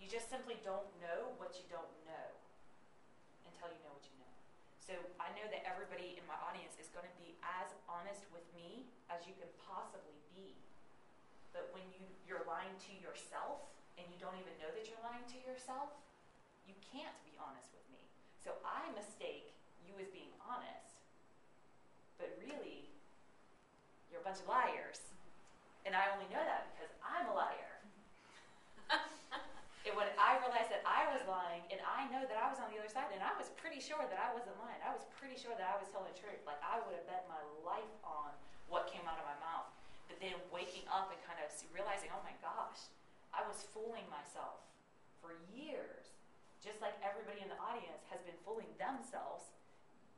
You just simply don't know what you don't know until you know what you know. So I know that everybody in my audience is going to be as honest with me as you can possibly be. But when you're lying to yourself and you don't even know that you're lying to yourself, you can't be honest with me. So I mistake you as being honest, but really, you're a bunch of liars. And I only know that because I'm a liar. And when I realized that I was lying, and I know that I was on the other side, and I was pretty sure that I wasn't lying. I was pretty sure that I was telling the truth. Like, I would have bet my life on what came out of my mouth. But then waking up and kind of realizing, oh my gosh, I was fooling myself for years. Just like everybody in the audience has been fooling themselves.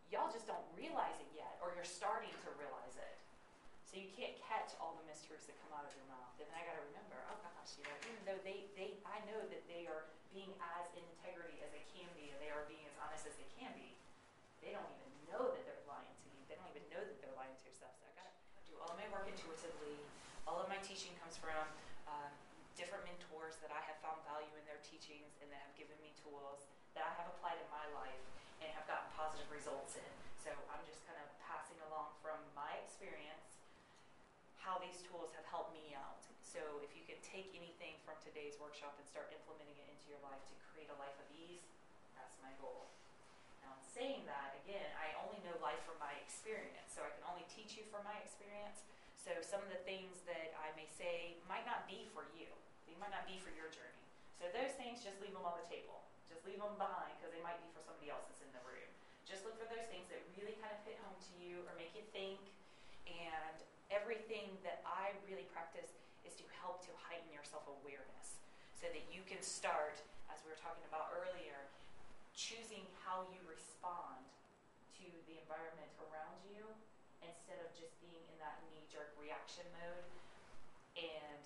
Y'all just don't realize it yet, or you're starting to realize it. So you can't catch all the mistruths that come out of your mouth. And I got to remember, oh gosh, even though I know that they are being as in integrity as they can be, and they are being as honest as they can be, they don't even know that they're lying to you. They don't even know that they're lying to yourself. So I got to do all of my work intuitively. All of my teaching comes from different mentors that I have found value in their teachings and that have given me tools that I have applied in my life and have gotten positive results in. So I'm just kind of passing along from my experience how these tools have helped me out. So if you can take anything from today's workshop and start implementing it into your life to create a life of ease, that's my goal. Now in saying that, again, I only know life from my experience, so I can only teach you from my experience. So some of the things that I may say might not be for you. They might not be for your journey. So those things, just leave them on the table. Just leave them behind because they might be for somebody else that's in the room. Just look for those things that really kind of hit home to you or make you think. And everything that I really practice is to help to heighten your self-awareness so that you can start, as we were talking about earlier, choosing how you respond to the environment around you instead of just being in that knee-jerk reaction mode and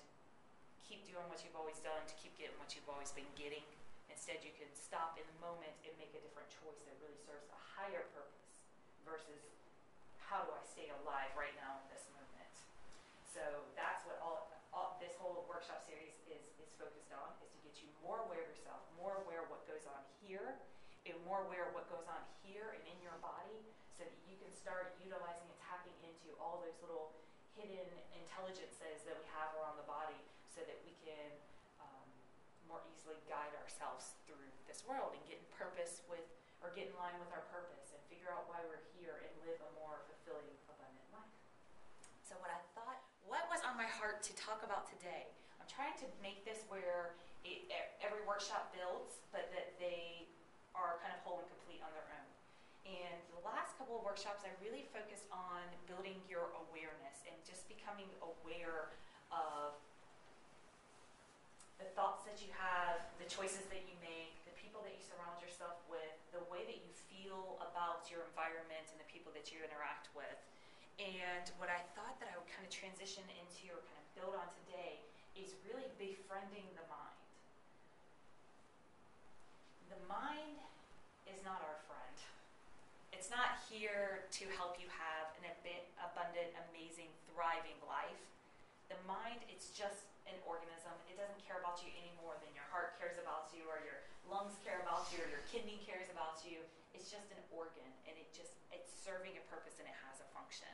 keep doing what you've always done to keep getting what you've always been getting. Instead, you can stop in the moment and make a different choice that really serves a higher purpose versus how do I stay alive right now in this moment. So that's what all this whole workshop series is focused on, is to get you more aware of yourself, more aware of what goes on here, and more aware of what goes on here and in your body so that you can start utilizing and tapping into all those little hidden intelligences that we have around the body so that we can more easily guide ourselves through this world and get in purpose with, or get in line with our purpose and figure out why we're here and live a more fulfilling, abundant life. So what was on my heart to talk about today? I'm trying to make this where every workshop builds, but that they are kind of whole and complete on their own. And the last couple of workshops, I really focused on building your awareness and just becoming aware of the thoughts that you have, the choices that you make, the people that you surround yourself with, the way that you feel about your environment and the people that you interact with. And what I thought that I would kind of transition into or kind of build on today is really befriending the mind. The mind is not our friend. It's not here to help you have an abundant, amazing, thriving life. The mind, it's just an organism. It doesn't care about you any more than your heart cares about you or your lungs care about you or your kidney cares about you. It's just an organ, and it's serving a purpose and it has a function.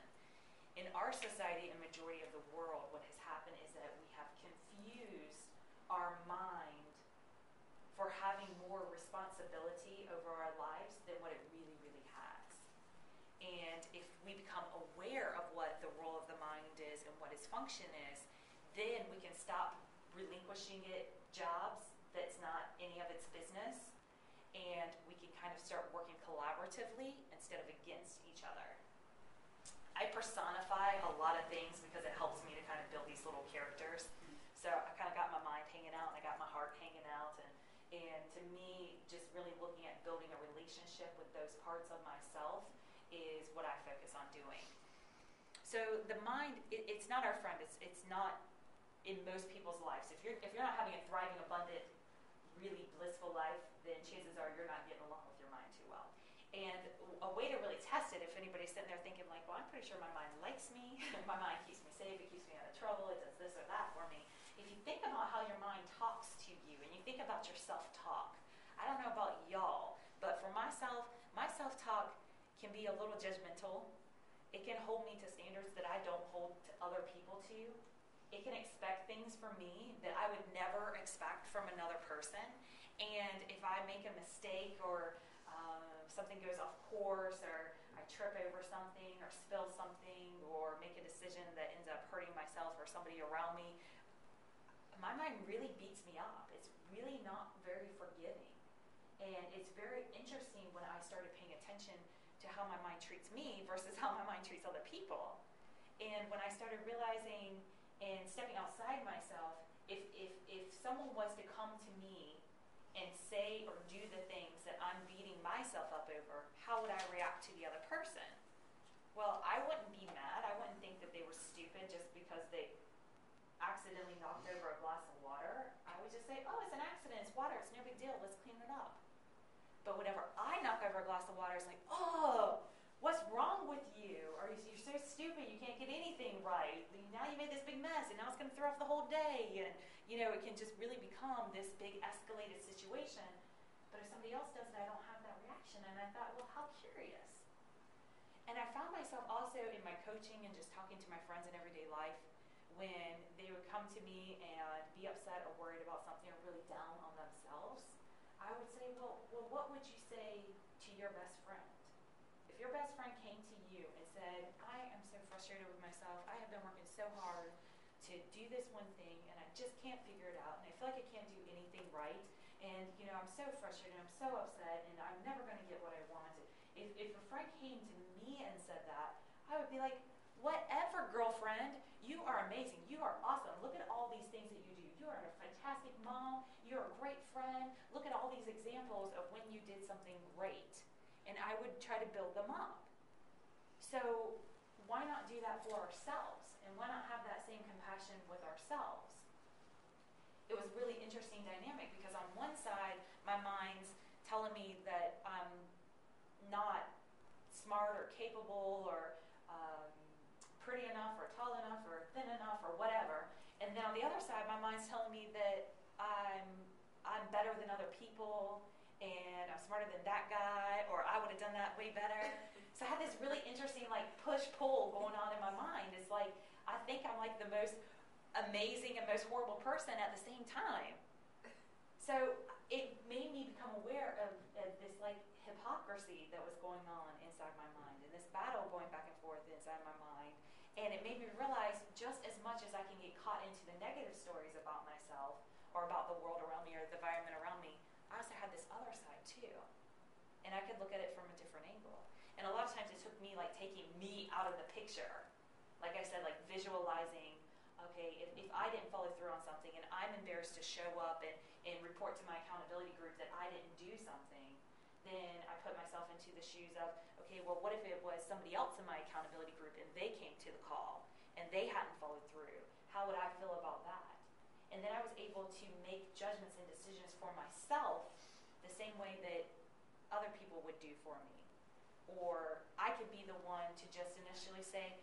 In our society and majority of the world, what has happened is that we have confused our mind for having more responsibility over our lives than what it really, really has. And if we become aware of what the role of the mind is and what its function is, then we can stop relinquishing it jobs that's not any of its business, and we can kind of start working collaboratively instead of against each other. I personify a lot of things because it helps me to kind of build these little characters. So I kind of got my mind hanging out and I got my heart hanging out, and to me, just really looking at building a relationship with those parts of myself is what I focus on doing. So the mind, it's not our friend. It's not in most people's lives. If you're not having a thriving, abundant, really blissful life, then chances are you're not getting along with your mind too well. And a way to really test it, if anybody's sitting there thinking like, well, I'm pretty sure my mind likes me, my mind keeps me safe, it keeps me out of trouble, it does this or that for me. If you think about how your mind talks to you, and you think about your self-talk. I don't know about y'all, but for myself, my self-talk can be a little judgmental. It can hold me to standards that I don't hold to other people to. It can expect things from me that I would never expect from another person. And if I make a mistake or something goes off course, or I trip over something or spill something or make a decision that ends up hurting myself or somebody around me, my mind really beats me up. It's really not very forgiving. And it's very interesting when I started paying attention to how my mind treats me versus how my mind treats other people. And when I started realizing and stepping outside myself, if someone was to come to me and say or do the things that I'm beating myself up over, how would I react to the other person? Well, I wouldn't be mad. I wouldn't think that they were stupid just because they accidentally knocked over a glass of water. I would just say, oh, it's an accident. It's water. It's no big deal. Let's clean it up. But whenever I knock over a glass of water, it's like, oh, what's wrong with you? Or you're so stupid. You can't get anything right. Now you made this big mess, and now it's going to throw off the whole day. And, it can just really become this big escalated situation. But if somebody else does it, I don't have that reaction. And I thought, well, how curious. And I found myself also in my coaching and just talking to my friends in everyday life, when they would come to me and be upset or worried about something or really down on themselves, I would say, well, what would you say to your best friend? If your best friend came to you and said, I am so frustrated with myself. I have been working so hard to do this one thing, and I just can't figure it out, and I feel like I can't do anything right, and, I'm so frustrated, I'm so upset, and I'm never going to get what I wanted. If a friend came to me and said that, I would be like, whatever, girlfriend, you are amazing. You are awesome. Look at all these things that you do. You are a fantastic mom. You're a great friend. Look at all these examples of when you did something great. And I would try to build them up. So why not do that for ourselves? And why not have that same compassion with ourselves? It was really interesting dynamic because on one side, my mind's telling me that I'm not smart or capable or pretty enough or tall enough or thin enough or whatever. And then on the other side, my mind's telling me that I'm better than other people and I'm smarter than that guy, or I would have done that way better. So I had this really interesting push-pull going on in my mind. It's like I think I'm like the most amazing and most horrible person at the same time. So it made me become aware of this hypocrisy that was going on inside my mind, and this battle going back and forth inside my mind. And it made me realize just as much as I can get caught into the negative stories about myself or about the world around me or the environment around me, I also had this other side too. And I could look at it from a different angle. And a lot of times it took me taking me out of the picture. Like I said, visualizing, okay, if I didn't follow through on something and I'm embarrassed to show up and report to my accountability group that I didn't do something, then I put myself into the shoes of, okay, well, what if it was somebody else in my accountability group and they came to the call and they hadn't followed through? How would I feel about that? And then I was able to make judgments and decisions for myself the same way that other people would do for me. Or I could be the one to just initially say,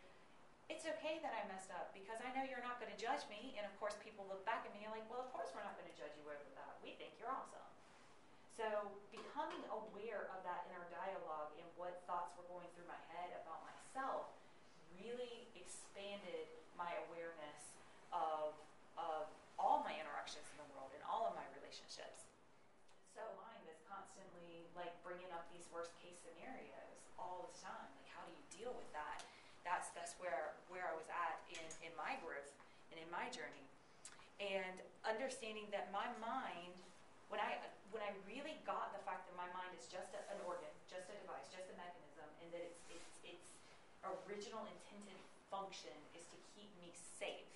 it's okay that I messed up because I know you're not going to judge me. And of course, people look back at me and like, well, of course we're not going to judge you over that. We think you're awesome. So becoming aware of that inner dialogue and what thoughts were going through my head about myself really expanded my awareness of all my interactions in the world and all of my relationships. So mine was constantly bringing up these worst case scenarios all the time. How do you deal with that? That's where I was at in my growth and in my journey. And understanding that my mind, when I really got the fact that my mind is just an organ, just a device, just a mechanism, and that its original intended function is to keep me safe,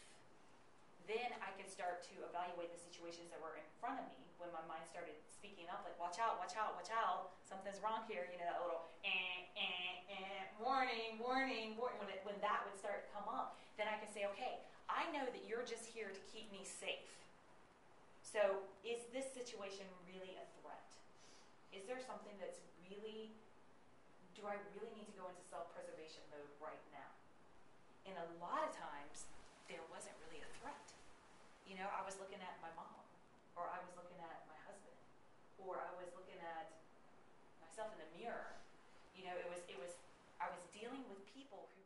then I could start to evaluate the situations that were in front of me when my mind started speaking up, watch out, watch out, watch out, something's wrong here, that little warning, warning, warning. When that would start to come up, then I could say, okay, I know that you're just here to keep me safe. So is this situation really a threat? Is there something that's really, do I really need to go into self-preservation mode right now? And a lot of times, there wasn't really a threat. I was looking at my mom, or I was looking at my or I was looking at myself in the mirror. You know, I was dealing with people who